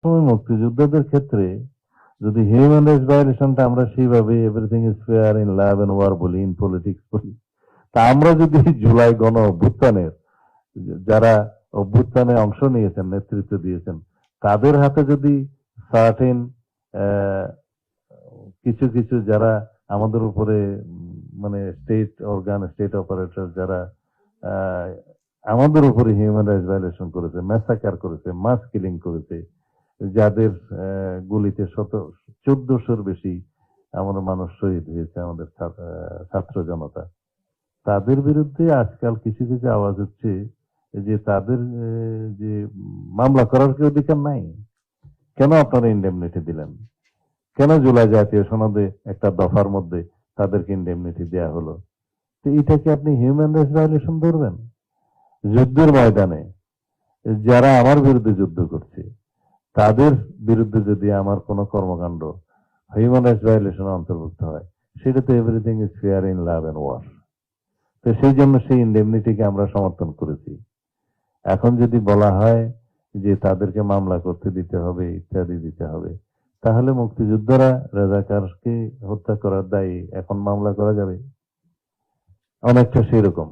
সময় মুক্তিযোদ্ধাদের ক্ষেত্রে যদি হিউম্যান রাইটস ভায়োলেশনটা আমরা সেইভাবে everything is fair in love and war বলি, ইন পলিটিক্স বলি, তা আমরা যদি জুলাই গণ অভ্যুত্থানের যারা অভ্যুত্থানে অংশ নিয়েছেন, নেতৃত্ব দিয়েছেন, তাদের হাতে যদি সার্টেন কিছু কিছু যারা আমাদের উপরে মানে স্টেট অর্গান, স্টেট অপারেটর যারা আমাদের উপরে হিউম্যান রাইটস ভায়োলেশন করেছে, ম্যাসাকার করেছে, মাস কিলিং করেছে, যাদের গুলিতে 1400-র বেশি আমাদের মানুষ শহীদ হয়েছে, আমাদের ছাত্র জনতা, তাদের বিরুদ্ধে আজকাল কিছু কিছু আওয়াজ হচ্ছে যে তাদের যে মামলা করার কি অধিকার নাই, কেন আপনারা ইন্ডেমনিটি দিলেন, কেন জুলাই জাতীয় সনদে একটা দফার মধ্যে তাদেরকে ইন্ডেমনিটি দেয়া হলো, তো এটা কি আপনি হিউম্যান রাইটস ভায়োলেশন ধরবেন? যুদ্ধের ময়দানে যারা আমার বিরুদ্ধে যুদ্ধ করছে তাদের বিরুদ্ধে যদি আমার কোনো কর্মকাণ্ড হিউম্যান রাইটস ভায়োলেশন অন্তর্ভুক্ত হয়, সেটা তো everything is fair in love and war. তো সেই জন্য সেই ইন্ডেমনিটিকে আমরা সমর্থন করেছি। এখন যদি বলা হয় যে তাদেরকে মামলা করতে দিতে হবে, ইত্যাদি দিতে হবে, তাহলে মুক্তিযোদ্ধারা রাজাকারকে হত্যা করার দায়ী এখন মামলা করা যাবে, অনেকটা সেরকম।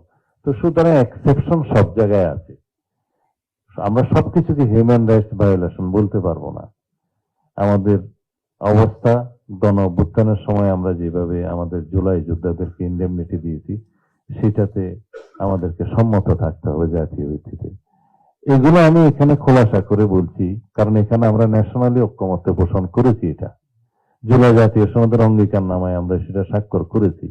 তো সুতরাং এক্সেপশন সব জায়গায় আছে, আমরা সবকিছুকে হিউম্যান রাইটস ভায়োলেশন বলতে পারবো না। আমাদের অবস্থা গণ অভ্যুত্থানের সময় আমরা যেভাবে আমাদের জুলাই যোদ্ধাদেরকে ইন্ডেমনিটি দিয়েছি, সেটাতে আমাদেরকে সম্মত থাকতে হবে জাতীয় ভিত্তিতে। এগুলো আমি এখানে খোলাসা করে বলছি, কারণ এখানে আমরা ন্যাশনালি ঐক্যমত্য পোষণ করেছি। এটা জুলাই জাতীয় সনদের অঙ্গীকার নামায় আমরা সেটা স্বাক্ষর করেছি।